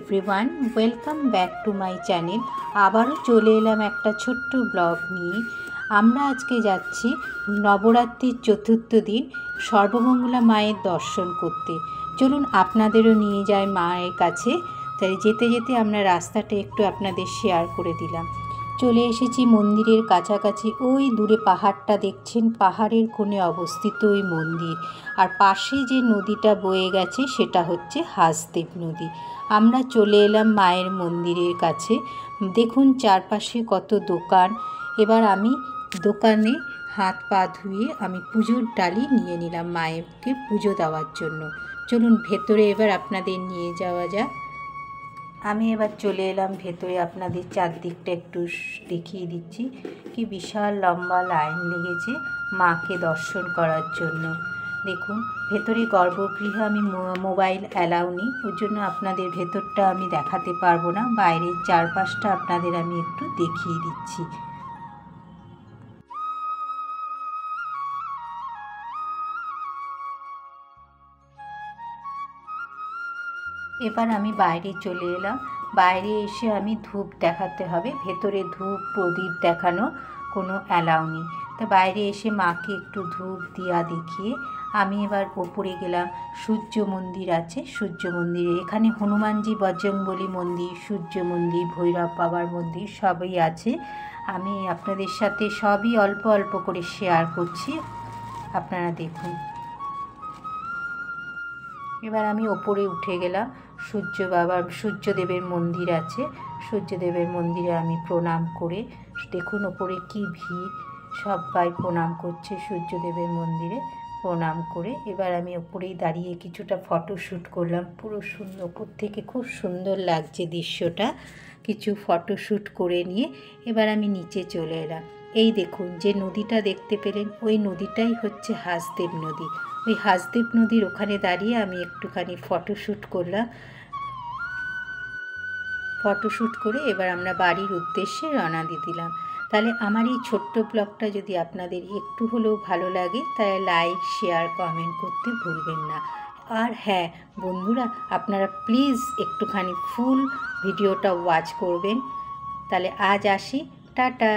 Everyone, welcome back to my channel. আবারও চলে এলাম একটা ছোট্ট ব্লগ নিয়ে। আমরা আজকে যাচ্ছি নবরাত্রির চতুর্থ দিন সর্বমঙ্গলা মায়ের দর্শন করতে। চলুন আপনাদেরও নিয়ে যাই মায়ের কাছে। তাই যেতে যেতে আমরা রাস্তাটা একটু আপনাদের শেয়ার করে দিলাম। চলে এসেছি মন্দিরের কাছাকাছি। ওই দূরে পাহাড়টা দেখছেন, পাহাড়ের কোণে অবস্থিত ওই মন্দির। আর পাশে যে নদীটা বয়ে গেছে সেটা হচ্ছে হাসদেব নদী। আমরা চলে এলাম মায়ের মন্দিরের কাছে। দেখুন চারপাশে কত দোকান। এবার আমি দোকানে হাত পা ধুয়ে আমি পুজোর ডালি নিয়ে নিলাম মায়েরকে পুজো দেওয়ার জন্য। চলুন ভেতরে এবার আপনাদের নিয়ে যাওয়া যাক। আমি এবার চলে এলাম ভেতরে, আপনাদের চারদিকটা একটু দেখিয়ে দিচ্ছি। কি বিশাল লম্বা লাইন লেগেছে মাকে দর্শন করার জন্য। দেখুন ভেতরে গর্ভগৃহে আমি মোবাইল অ্যালাউ নেই, ওই জন্য আপনাদের ভেতরটা আমি দেখাতে পারবো না। বাইরের চারপাশটা আপনাদের আমি একটু দেখিয়ে দিচ্ছি। এবার আমি বাইরে চলে এলাম। বাইরে এসে আমি ধূপ দেখাতে হবে, ভেতরে ধূপ প্রদীপ দেখানো কোনো অ্যালাউ নেই। তা বাইরে এসে মাকে একটু ধূপ দিয়া দেখিয়ে আমি এবার ওপরে গেলাম। সূর্য মন্দির আছে, সূর্য মন্দিরে এখানে হনুমানজি বজরংবলী মন্দির, সূর্য মন্দির, ভৈরব বাবার মন্দির সবই আছে। আমি আপনাদের সাথে সবই অল্প অল্প করে শেয়ার করছি, আপনারা দেখুন। এবার আমি ওপরে উঠে গেলাম। সূর্যদেবের মন্দির আছে, সূর্যদেবের মন্দিরে আমি প্রণাম করে, দেখুন ওপরে কি ভিড়, সবাই প্রণাম করছে সূর্যদেবের মন্দিরে। প্রণাম করে এবার আমি ওপরেই দাঁড়িয়ে কিছুটা ফটোশ্যুট করলাম। পুরো সুন্দর, ওপর থেকে খুব সুন্দর লাগছে দৃশ্যটা। কিছু ফটোশ্যুট করে নিয়ে এবার আমি নিচে চলে এলাম। এই দেখুন যে নদীটা দেখতে পেলেন, ওই নদীটাই হচ্ছে হাসদেব নদী। ওই হাসদেব নদীর ওখানে দাঁড়িয়ে আমি একটুখানি ফটোশ্যুট করলাম। ফটোশ্যুট করে এবার আমরা বাড়ির উদ্দেশ্যে রওনা দিয়ে দিলাম। তাহলে আমার এই ছোট্ট ব্লগটা যদি আপনাদের একটু হলেও ভালো লাগে তাহলে লাইক, শেয়ার, কমেন্ট করতে ভুলবেন না। আর হ্যাঁ বন্ধুরা, আপনারা প্লিজ একটুখানি ফুল ভিডিওটা ওয়াচ করবেন। তাহলে আজ আসি, টাটা।